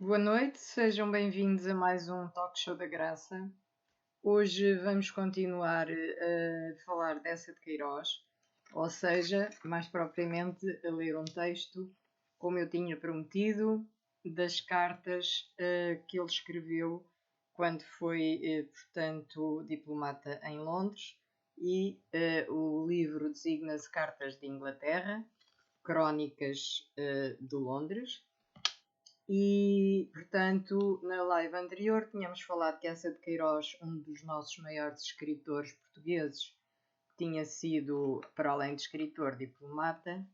Boa noite, sejam bem-vindos a mais um Talk Show da Graça. Hoje vamos continuar a falar dessa de Queiroz, ou seja, mais propriamente a ler um texto, como eu tinha prometido, das cartas que ele escreveu quando foi, portanto, diplomata em Londres, e o livro designa-se Cartas de Inglaterra, Crónicas de Londres. E, portanto, na live anterior tínhamos falado que Eça de Queiroz, um dos nossos maiores escritores portugueses, tinha sido, para além de escritor, diplomata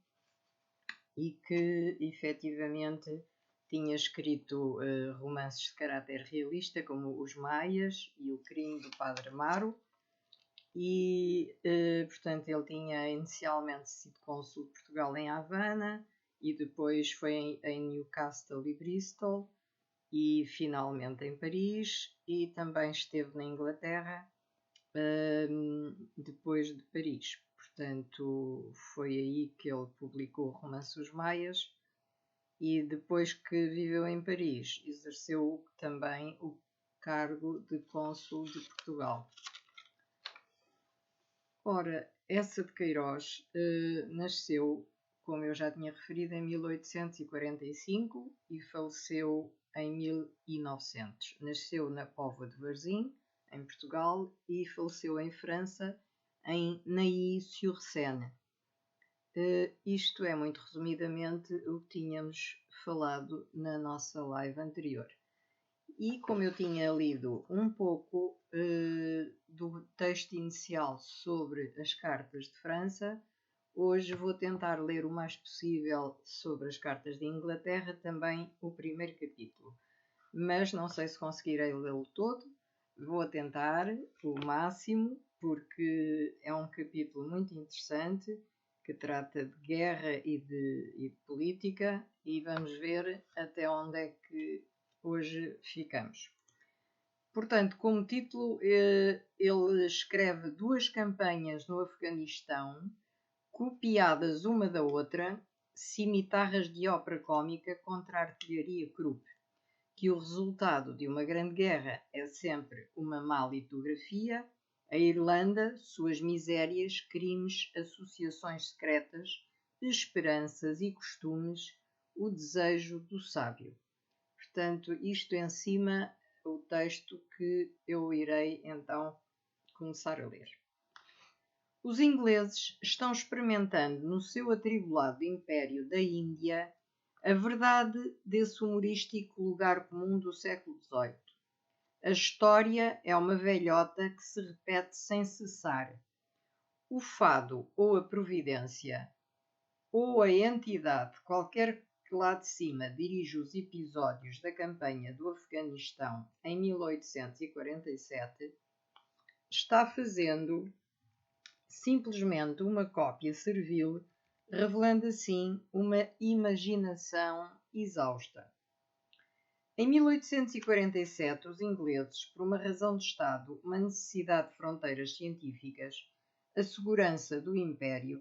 e que, efetivamente, tinha escrito romances de caráter realista, como Os Maias e O Crime do Padre Amaro. E, portanto, ele tinha inicialmente sido cônsul de Portugal em Havana e depois foi em Newcastle e Bristol e finalmente em Paris, e também esteve na Inglaterra depois de Paris. Portanto, foi aí que ele publicou o romance Os Maias, e depois que viveu em Paris, exerceu também o cargo de cônsul de Portugal. Ora, Eça de Queiroz nasceu, como eu já tinha referido, em 1845 e faleceu em 1900. Nasceu na Póvoa de Varzim, em Portugal, e faleceu em França, em Neuilly-sur-Seine. Isto é, muito resumidamente, o que tínhamos falado na nossa live anterior. E como eu tinha lido um pouco do texto inicial sobre as cartas de França, hoje vou tentar ler o mais possível sobre as cartas de Inglaterra, também o primeiro capítulo. Mas não sei se conseguirei lê-lo todo. Vou tentar o máximo, porque é um capítulo muito interessante que trata de guerra e de política, e vamos ver até onde é que hoje ficamos. Portanto, como título, ele escreve duas campanhas no Afeganistão, copiadas uma da outra, cimitarras de ópera cômica contra a artilharia Krupp, que o resultado de uma grande guerra é sempre uma má litografia, a Irlanda, suas misérias, crimes, associações secretas, esperanças e costumes, o desejo do sábio. Portanto, isto em cima o texto que eu irei então começar a ler. Os ingleses estão experimentando no seu atribulado império da Índia a verdade desse humorístico lugar comum do século XVIII. A história é uma velhota que se repete sem cessar. O fado ou a providência ou a entidade, qualquer que lá de cima dirige os episódios da campanha do Afeganistão em 1847, está fazendo simplesmente uma cópia servil, revelando assim uma imaginação exausta. Em 1847, os ingleses, por uma razão de Estado, uma necessidade de fronteiras científicas, a segurança do império,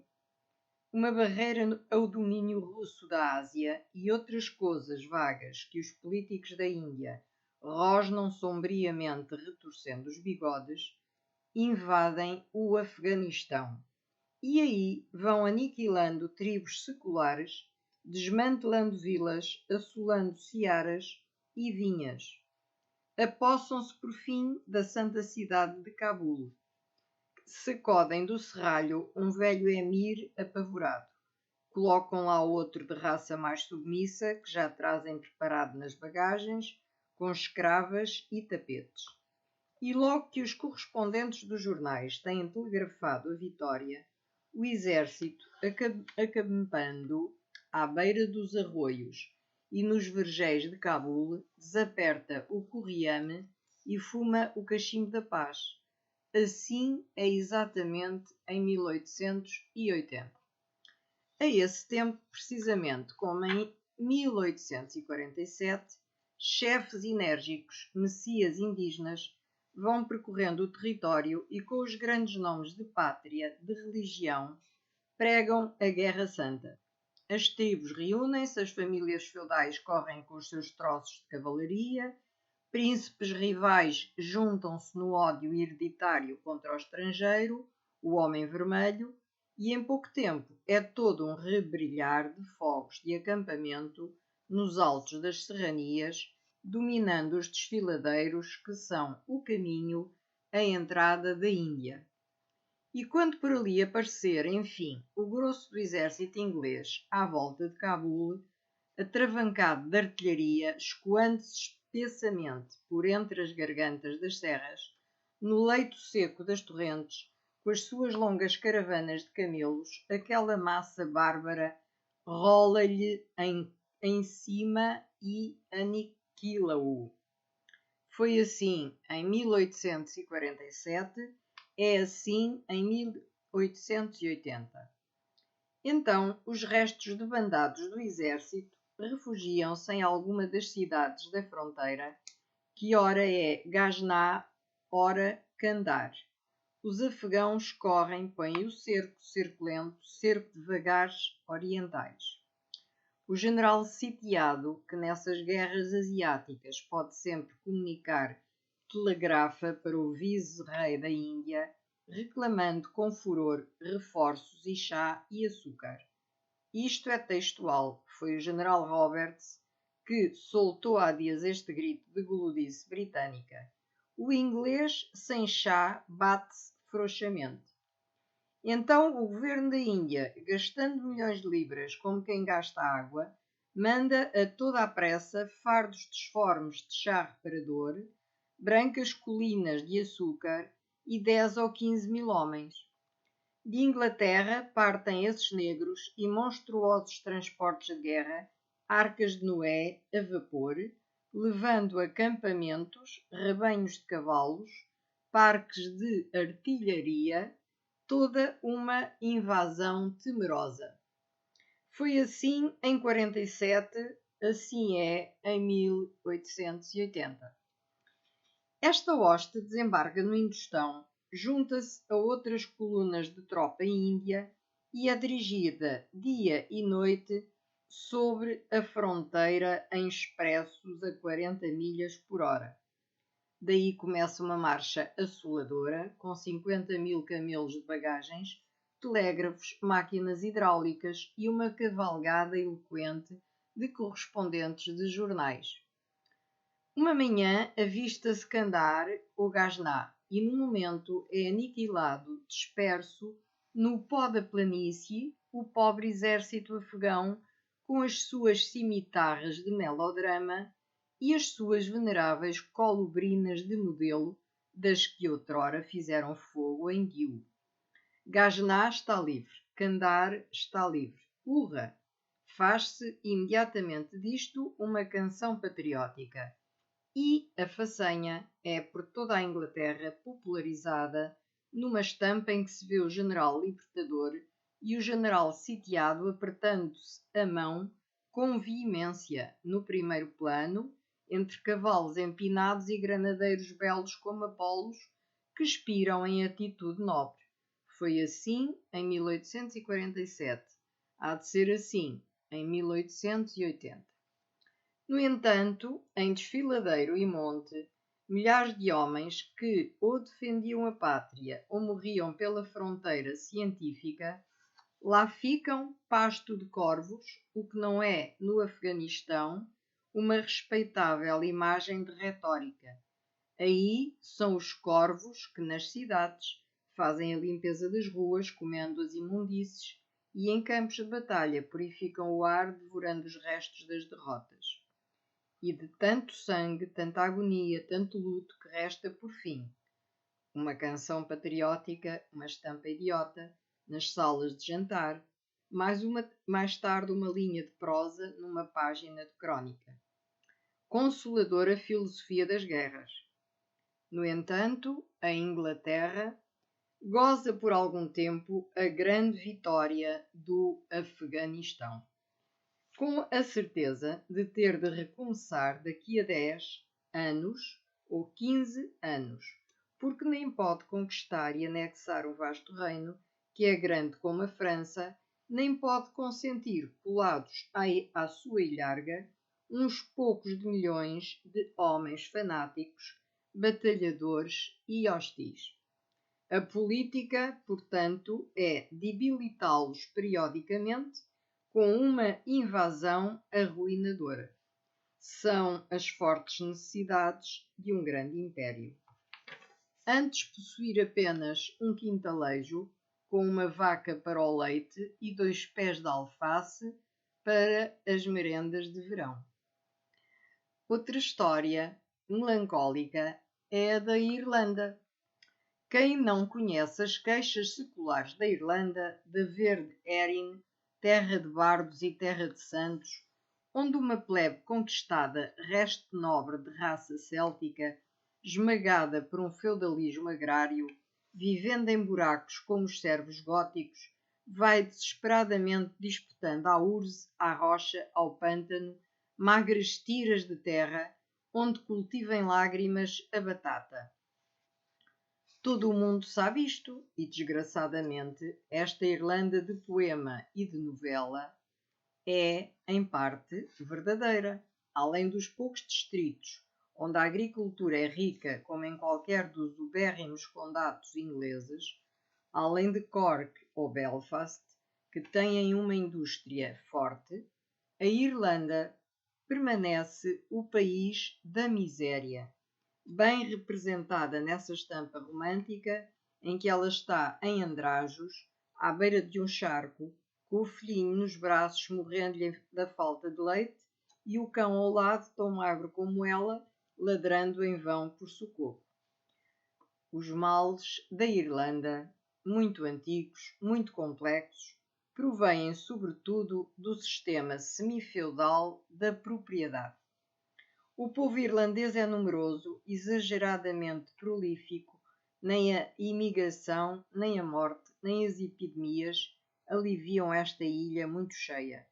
uma barreira ao domínio russo da Ásia e outras coisas vagas que os políticos da Índia rosnam sombriamente retorcendo os bigodes, invadem o Afeganistão. E aí vão aniquilando tribos seculares, desmantelando vilas, assolando searas e vinhas. Apossam-se por fim da santa cidade de Cabul. Sacodem do serralho um velho emir apavorado. Colocam lá outro de raça mais submissa, que já trazem preparado nas bagagens, com escravas e tapetes. E logo que os correspondentes dos jornais têm telegrafado a vitória, o exército, acampando à beira dos arroios e nos vergéis de Cabul, desaperta o corriame e fuma o cachimbo da paz. Assim é exatamente em 1880. A esse tempo, precisamente como em 1847, chefes enérgicos, messias indígenas, vão percorrendo o território e, com os grandes nomes de pátria, de religião, pregam a Guerra Santa. As tribos reúnem-se, as famílias feudais correm com os seus troços de cavalaria, príncipes rivais juntam-se no ódio hereditário contra o estrangeiro, o homem vermelho, e em pouco tempo é todo um rebrilhar de fogos de acampamento nos altos das serranias, dominando os desfiladeiros que são o caminho, a entrada da Índia. E quando por ali aparecer, enfim, o grosso do exército inglês à volta de Cabul, atravancado de artilharia, escoando-se espessamente por entre as gargantas das serras, no leito seco das torrentes, com as suas longas caravanas de camelos, aquela massa bárbara rola-lhe em cima e aniquila-o. Foi assim em 1847, é assim em 1880. Então, os restos debandados do exército refugiam-se em alguma das cidades da fronteira, que ora é Ghazni, ora Kandar. Os afegãos correm, põem o cerco lento, cerco de vagares orientais. O general sitiado, que nessas guerras asiáticas pode sempre comunicar, telegrafa para o vice-rei da Índia, reclamando com furor reforços e chá e açúcar. Isto é textual, foi o general Roberts que soltou há dias este grito de guludice britânica. O inglês sem chá bate-se frouxamente. Então o governo da Índia, gastando milhões de libras como quem gasta água, manda a toda a pressa fardos disformes de chá reparador, brancas colinas de açúcar e 10 ou 15 mil homens. De Inglaterra partem esses negros e monstruosos transportes de guerra, arcas de Noé a vapor, levando acampamentos, rebanhos de cavalos, parques de artilharia, toda uma invasão temerosa. Foi assim em 47, assim é em 1880. Esta hoste desembarca no Indostão, junta-se a outras colunas de tropa índia e é dirigida dia e noite sobre a fronteira em expressos a 40 milhas por hora. Daí começa uma marcha assoladora, com 50 mil camelos de bagagens, telégrafos, máquinas hidráulicas e uma cavalgada eloquente de correspondentes de jornais. Uma manhã avista-se Kandar ou Ghazni e num momento é aniquilado, disperso, no pó da planície, o pobre exército afegão com as suas cimitarras de melodrama e as suas veneráveis colubrinas de modelo, das que outrora fizeram fogo em Diu. Ghazni está livre, Kandar está livre. Urra! Faz-se imediatamente disto uma canção patriótica. E a façanha é por toda a Inglaterra popularizada numa estampa em que se vê o general libertador e o general sitiado apertando-se a mão com veemência no primeiro plano, entre cavalos empinados e granadeiros belos como Apolos, que expiram em atitude nobre. Foi assim em 1847. Há de ser assim em 1880. No entanto, em desfiladeiro e monte, milhares de homens que ou defendiam a pátria ou morriam pela fronteira científica, lá ficam pasto de corvos, o que não é, no Afeganistão, uma respeitável imagem de retórica. Aí são os corvos que, nas cidades, fazem a limpeza das ruas, comendo as imundícies, e em campos de batalha purificam o ar, devorando os restos das derrotas. E de tanto sangue, tanta agonia, tanto luto que resta por fim uma canção patriótica, uma estampa idiota, nas salas de jantar, mais tarde uma linha de prosa numa página de crónica. Consoladora filosofia das guerras. No entanto, a Inglaterra goza por algum tempo a grande vitória do Afeganistão, com a certeza de ter de recomeçar daqui a 10 anos ou 15 anos, porque nem pode conquistar e anexar o vasto reino, que é grande como a França nem pode consentir colados à sua ilharga uns poucos de milhões de homens fanáticos, batalhadores e hostis. A política, portanto, é debilitá-los periodicamente com uma invasão arruinadora. São as fortes necessidades de um grande império. Antes possuir apenas um quintalejo com uma vaca para o leite e 2 pés de alface para as merendas de verão. Outra história melancólica é a da Irlanda. Quem não conhece as queixas seculares da Irlanda, da verde Erin, terra de bardos e terra de santos, onde uma plebe conquistada, resto nobre de raça céltica, esmagada por um feudalismo agrário, vivendo em buracos como os servos góticos, vai desesperadamente disputando à urze, à rocha, ao pântano, magras tiras de terra, onde cultiva em lágrimas a batata. Todo o mundo sabe isto, e desgraçadamente, esta Irlanda de poema e de novela é, em parte, verdadeira. Além dos poucos distritos onde a agricultura é rica, como em qualquer dos ubérrimos condados ingleses, além de Cork ou Belfast, que têm uma indústria forte, a Irlanda permanece o país da miséria, bem representada nessa estampa romântica em que ela está em andrajos, à beira de um charco, com o filhinho nos braços morrendo-lhe da falta de leite e o cão ao lado, tão magro como ela, ladrando em vão por socorro. Os males da Irlanda, muito antigos, muito complexos, provêm sobretudo do sistema semifeudal da propriedade. O povo irlandês é numeroso, exageradamente prolífico, nem a imigração, nem a morte, nem as epidemias aliviam esta ilha muito cheia,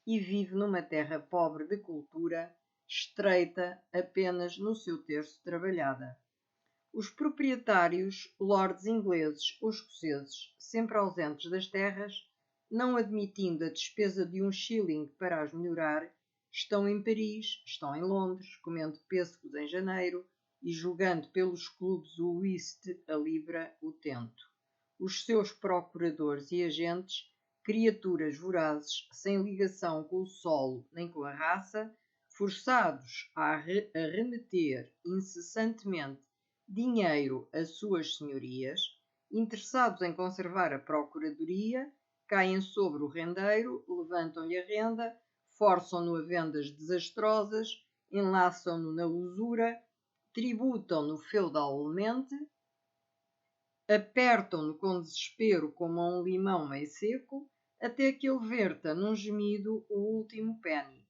e vive numa terra pobre de cultura, estreita apenas no seu terço trabalhada. Os proprietários, lords ingleses ou escoceses, sempre ausentes das terras, não admitindo a despesa de um shilling para as melhorar, estão em Paris, estão em Londres, comendo pêssegos em janeiro e jogando pelos clubes o whist, a libra, o tento. Os seus procuradores e agentes, criaturas vorazes, sem ligação com o solo nem com a raça, forçados a remeter incessantemente dinheiro a suas senhorias, interessados em conservar a procuradoria, caem sobre o rendeiro, levantam-lhe a renda, forçam-no a vendas desastrosas, enlaçam-no na usura, tributam-no feudalmente, apertam-no com desespero como a um limão meio seco, até que ele verta num gemido o último penny.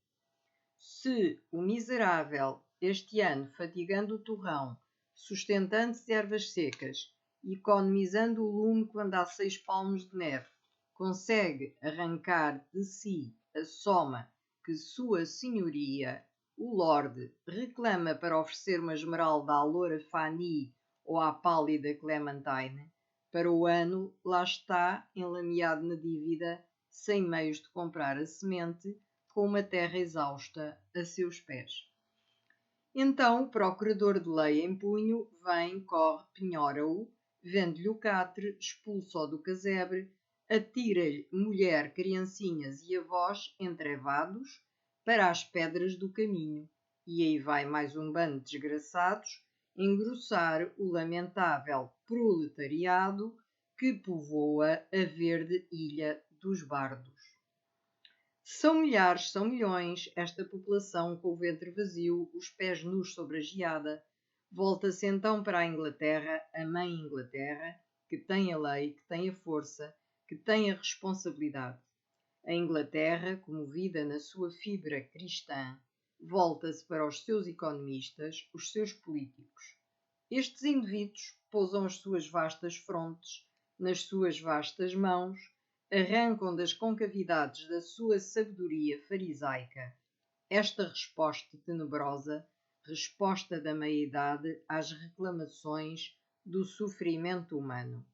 Se o miserável, este ano fatigando o torrão, sustentando-se de ervas secas e economizando o lume quando há 6 palmos de neve, consegue arrancar de si a soma que sua senhoria, o lorde, reclama para oferecer uma esmeralda à loura Fanny ou à pálida Clementine, para o ano lá está enlameado na dívida, sem meios de comprar a semente, com uma terra exausta a seus pés. Então o procurador de lei em punho vem, corre, penhora-o, vende-lhe o catre, expulsa-o do casebre, atira-lhe mulher, criancinhas e avós entrevados para as pedras do caminho, e aí vai mais um bando de desgraçados engrossar o lamentável proletariado que povoa a verde ilha dos bardos. São milhares, são milhões, esta população com o ventre vazio, os pés nus sobre a geada, volta-se então para a Inglaterra, a mãe Inglaterra, que tem a lei, que tem a força, que tem a responsabilidade. A Inglaterra, comovida na sua fibra cristã, volta-se para os seus economistas, os seus políticos. Estes indivíduos pousam as suas vastas frontes nas suas vastas mãos, arrancam das concavidades da sua sabedoria farisaica esta resposta tenebrosa, resposta da meia-idade às reclamações do sofrimento humano.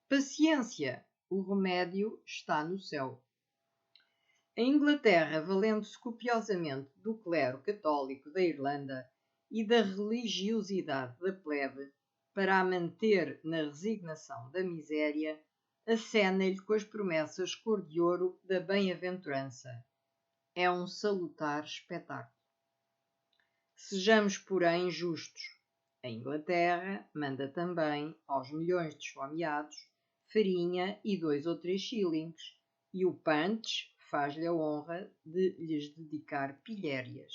Paciência! o remédio está no céu. A Inglaterra, valendo-se copiosamente do clero católico da Irlanda e da religiosidade da plebe para a manter na resignação da miséria, acena-lhe com as promessas cor de ouro da bem-aventurança. É um salutar espetáculo. Sejamos, porém, justos. A Inglaterra manda também aos milhões de esfomeados farinha e 2 ou 3 shillings, e o Punch faz-lhe a honra de lhes dedicar pilhérias.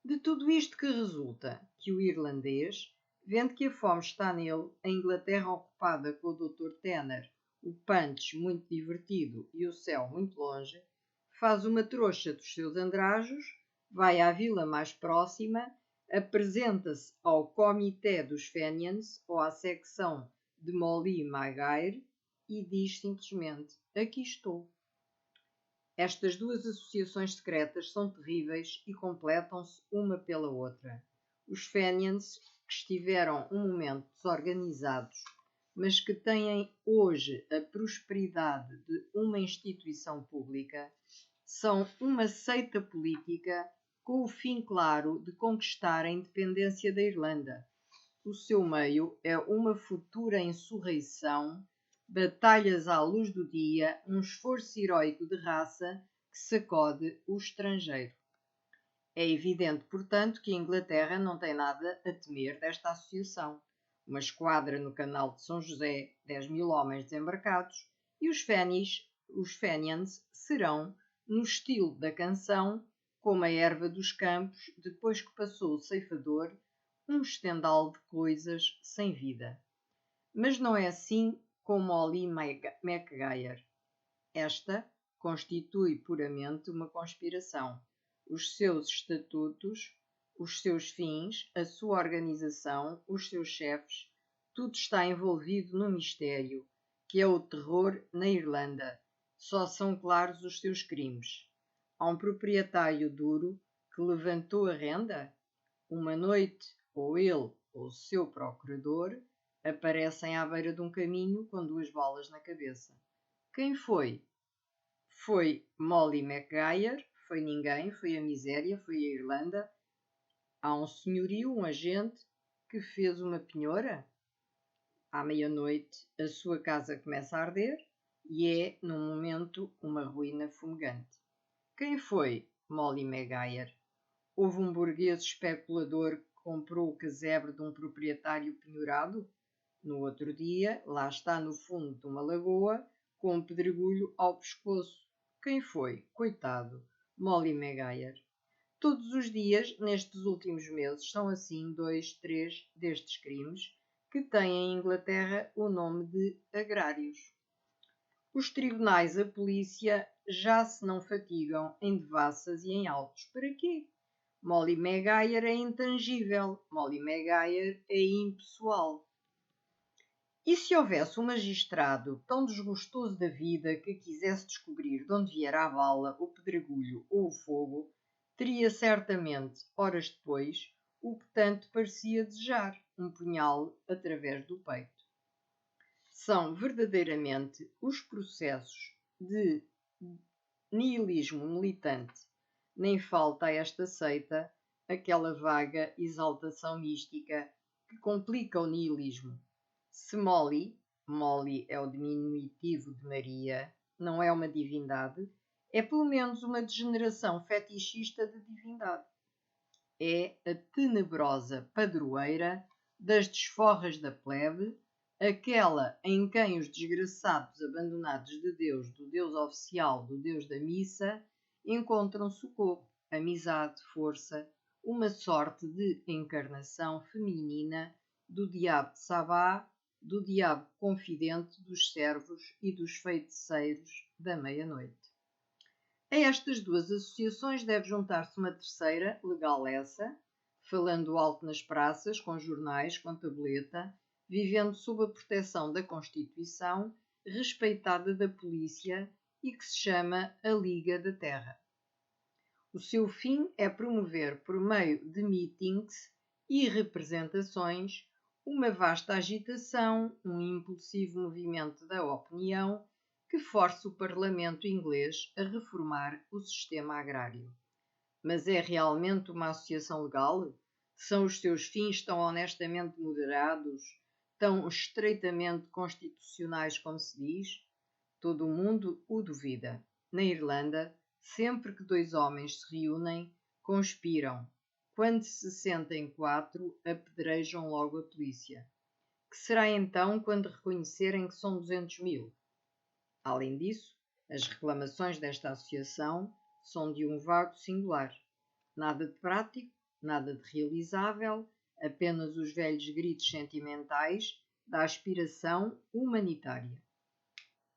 De tudo isto que resulta que o irlandês, vendo que a fome está nele, a Inglaterra ocupada com o Dr. Tanner, o Punch muito divertido e o céu muito longe, faz uma trouxa dos seus andrajos, vai à vila mais próxima, apresenta-se ao Comité dos Fenians ou à secção de Molly Maguire e diz simplesmente: aqui estou. Estas duas associações secretas são terríveis e completam-se uma pela outra. Os Fenians, que estiveram um momento desorganizados, mas que têm hoje a prosperidade de uma instituição pública, são uma seita política com o fim claro de conquistar a independência da Irlanda. O seu meio é uma futura insurreição, batalhas à luz do dia, um esforço heroico de raça que sacode o estrangeiro. É evidente, portanto, que a Inglaterra não tem nada a temer desta associação. Uma esquadra no canal de São José, 10.000 homens desembarcados, e os Fenians serão, no estilo da canção, como a erva dos campos, depois que passou o ceifador, um estendal de coisas sem vida. Mas não é assim com Molly Maguire. Esta constitui puramente uma conspiração. Os seus estatutos, os seus fins, a sua organização, os seus chefes, tudo está envolvido no mistério, que é o terror na Irlanda. Só são claros os seus crimes. Há um proprietário duro que levantou a renda? Uma noite, ou ele ou o seu procurador aparecem à beira de um caminho com 2 balas na cabeça. Quem foi? Foi Molly Maguire? Foi ninguém? Foi a miséria? Foi a Irlanda? Há um senhorio, um agente, que fez uma penhora? À meia-noite, a sua casa começa a arder e é, num momento, uma ruína fumegante. Quem foi Molly Maguire? Houve um burguês especulador que comprou o casebre de um proprietário penhorado? No outro dia, lá está no fundo de uma lagoa, com um pedregulho ao pescoço. Quem foi? Coitado, Molly Maguire. Todos os dias, nestes últimos meses, são assim 2, 3 destes crimes que têm em Inglaterra o nome de agrários. Os tribunais, a polícia, já se não fatigam em devassas e em autos. Para quê? Molly Maguire é intangível. Molly Maguire é impessoal. E se houvesse um magistrado tão desgostoso da vida que quisesse descobrir de onde viera a bala, o pedregulho ou o fogo, teria certamente, horas depois, o que tanto parecia desejar, um punhal através do peito. São verdadeiramente os processos de nihilismo militante. Nem falta a esta seita aquela vaga exaltação mística que complica o nihilismo. Se Molly é o diminutivo de Maria, não é uma divindade, é pelo menos uma degeneração fetichista de divindade. É a tenebrosa padroeira das desforras da plebe, aquela em quem os desgraçados abandonados de Deus, do Deus oficial, do Deus da missa, encontram socorro, amizade, força, uma sorte de encarnação feminina do diabo de Sabá, do diabo confidente dos servos e dos feiticeiros da meia-noite. A estas duas associações deve juntar-se uma terceira, legal essa, falando alto nas praças, com jornais, com tabuleta, vivendo sob a proteção da Constituição, respeitada da polícia e que se chama a Liga da Terra. O seu fim é promover, por meio de meetings e representações, uma vasta agitação, um impulsivo movimento da opinião que força o Parlamento inglês a reformar o sistema agrário. Mas é realmente uma associação legal? São os seus fins tão honestamente moderados, tão estreitamente constitucionais como se diz? Todo o mundo o duvida. Na Irlanda, sempre que dois homens se reúnem, conspiram. Quando se sentem quatro, apedrejam logo a polícia. Que será então quando reconhecerem que são 200.000? Além disso, as reclamações desta associação são de um vago singular. Nada de prático, nada de realizável, apenas os velhos gritos sentimentais da aspiração humanitária.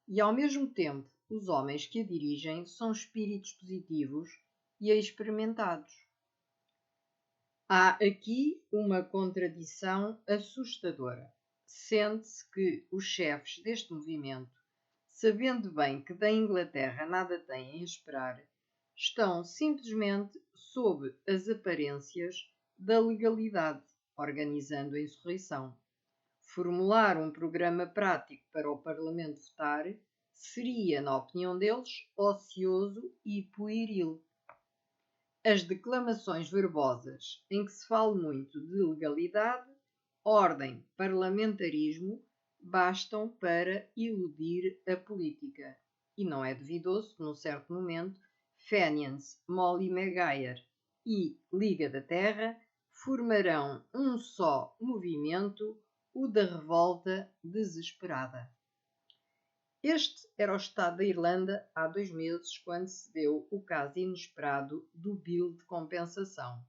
E ao mesmo tempo, os homens que a dirigem são espíritos positivos e experimentados. Há aqui uma contradição assustadora. Sente-se que os chefes deste movimento, sabendo bem que da Inglaterra nada têm a esperar, estão simplesmente sob as aparências da legalidade, organizando a insurreição. Formular um programa prático para o Parlamento votar seria, na opinião deles, ocioso e pueril. As declamações verbosas, em que se fala muito de legalidade, ordem, parlamentarismo, bastam para iludir a política. E não é duvidoso que, num certo momento, Fenians, Molly Maguire e Liga da Terra formarão um só movimento, o da revolta desesperada. Este era o estado da Irlanda há 2 meses, quando se deu o caso inesperado do Bill de compensação.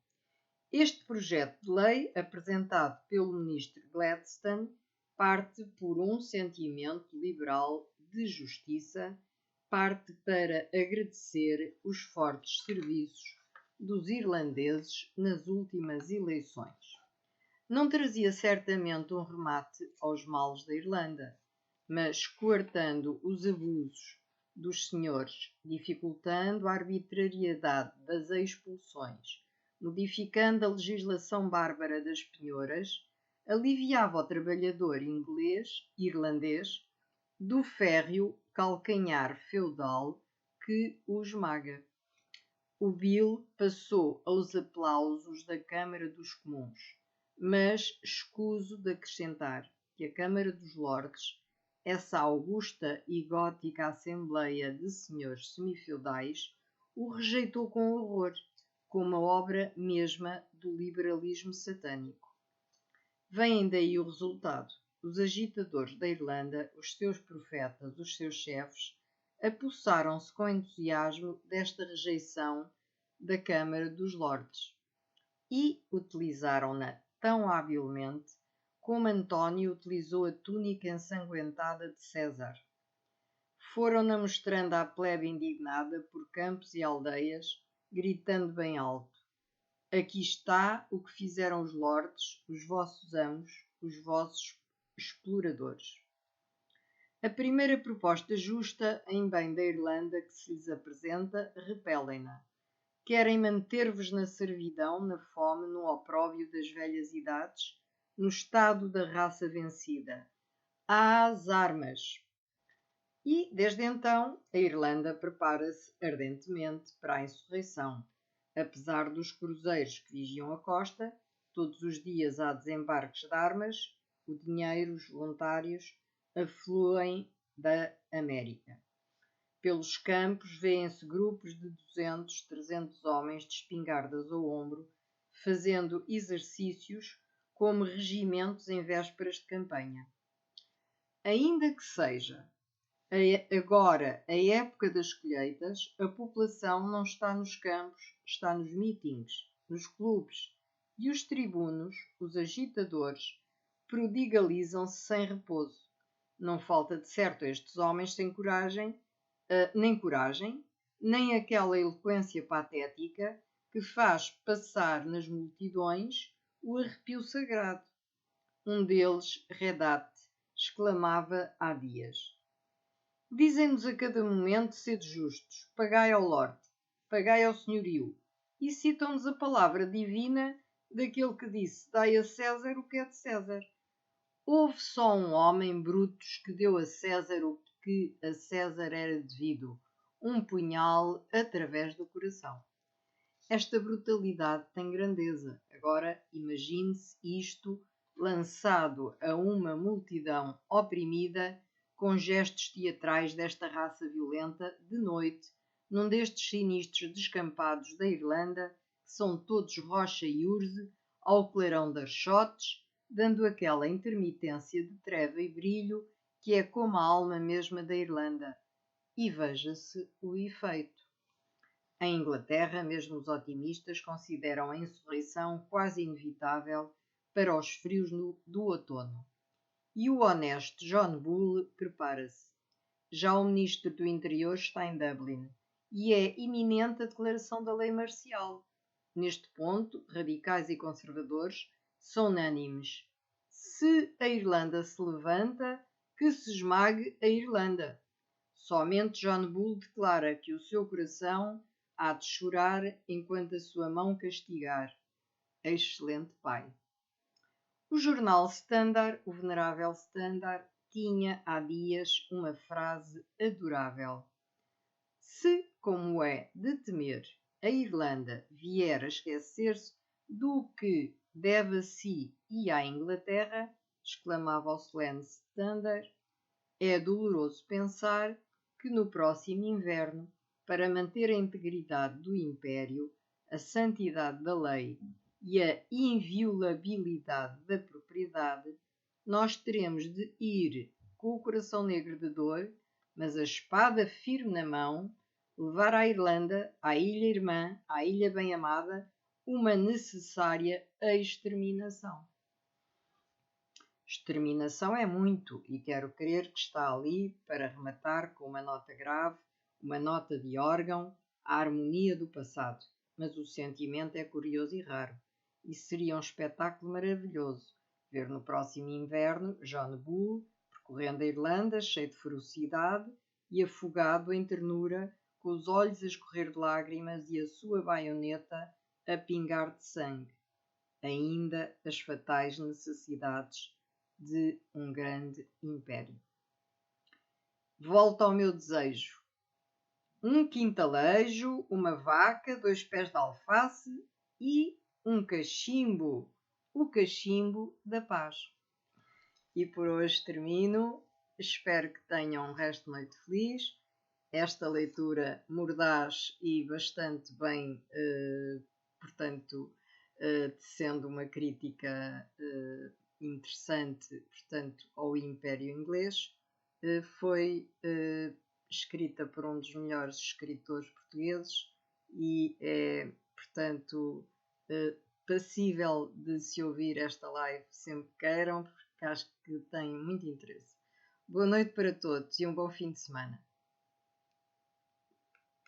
Este projeto de lei, apresentado pelo ministro Gladstone, parte por um sentimento liberal de justiça, parte para agradecer os fortes serviços dos irlandeses nas últimas eleições. Não trazia certamente um remate aos males da Irlanda, mas coartando os abusos dos senhores, dificultando a arbitrariedade das expulsões, modificando a legislação bárbara das penhoras, aliviava o trabalhador irlandês, do férreo calcanhar feudal que o esmaga. O Bill passou aos aplausos da Câmara dos Comuns, mas escuso de acrescentar que a Câmara dos Lordes, essa augusta e gótica assembleia de senhores semifeudais, o rejeitou com horror, como uma obra mesma do liberalismo satânico. Vem daí o resultado. Os agitadores da Irlanda, os seus profetas, os seus chefes, apossaram-se com entusiasmo desta rejeição da Câmara dos Lordes e utilizaram-na tão habilmente como António utilizou a túnica ensanguentada de César. Foram-na mostrando à plebe indignada por campos e aldeias, gritando bem alto: aqui está o que fizeram os lordes, os vossos amos, os vossos exploradores. A primeira proposta justa em bem da Irlanda que se lhes apresenta, repelem-na. Querem manter-vos na servidão, na fome, no opróbrio das velhas idades, no estado da raça vencida. Às armas! E, desde então, a Irlanda prepara-se ardentemente para a insurreição. Apesar dos cruzeiros que vigiam a costa, todos os dias há desembarques de armas, o dinheiro, os voluntários, afluem da América. Pelos campos vêem-se grupos de 200, 300 homens de espingardas ao ombro, fazendo exercícios como regimentos em vésperas de campanha. Ainda que seja agora a época das colheitas, a população não está nos campos, está nos mítings, nos clubes, e os tribunos, os agitadores, prodigalizam-se sem repouso. Não falta de certo a estes homens sem coragem, nem aquela eloquência patética que faz passar nas multidões o arrepio sagrado. Um deles, Redat, exclamava há dias: dizem-nos a cada momento sede justos, pagai ao Lorde, pagai ao senhorio, e citam-nos a palavra divina daquele que disse: dai a César o que é de César. Houve só um homem, Brutus, que deu a César o que que a César era devido um punhal através do coração. Esta brutalidade tem grandeza. Agora imagine-se isto lançado a uma multidão oprimida com gestos teatrais desta raça violenta de noite, num destes sinistros descampados da Irlanda, que são todos rocha e urze, ao clarão das chotes, dando aquela intermitência de treva e brilho que é como a alma mesma da Irlanda. E veja-se o efeito. Em Inglaterra, mesmo os otimistas consideram a insurreição quase inevitável para os frios do outono. E o honesto John Bull prepara-se. Já o ministro do Interior está em Dublin e é iminente a declaração da lei marcial. Neste ponto, radicais e conservadores são unânimes. Se a Irlanda se levanta, que se esmague a Irlanda. Somente John Bull declara que o seu coração há de chorar enquanto a sua mão castigar. Excelente pai. O jornal Standard, o venerável Standard, tinha há dias uma frase adorável. Se, como é de temer, a Irlanda vier a esquecer-se do que deve a si e à Inglaterra, exclamava o solene Standard, é doloroso pensar que no próximo inverno, para manter a integridade do Império, a santidade da lei e a inviolabilidade da propriedade, nós teremos de ir com o coração negro de dor, mas a espada firme na mão, levar à Irlanda, à ilha irmã, à ilha bem-amada, uma necessária exterminação. Exterminação é muito, e quero crer que está ali para rematar com uma nota grave, uma nota de órgão, a harmonia do passado. Mas o sentimento é curioso e raro, e seria um espetáculo maravilhoso ver no próximo inverno John Bull percorrendo a Irlanda cheio de ferocidade e afogado em ternura, com os olhos a escorrer de lágrimas e a sua baioneta a pingar de sangue. Ainda as fatais necessidades de um grande império. Volto ao meu desejo. Um quintalejo, uma vaca, 2 pés de alface e um cachimbo. O cachimbo da paz. E por hoje termino. Espero que tenham um resto de noite feliz. Esta leitura mordaz e bastante bem, portanto, sendo uma crítica interessante, portanto, ao Império Inglês, foi escrita por um dos melhores escritores portugueses e é, portanto, passível de se ouvir esta live sempre que queiram, porque acho que tem muito interesse. Boa noite para todos e um bom fim de semana.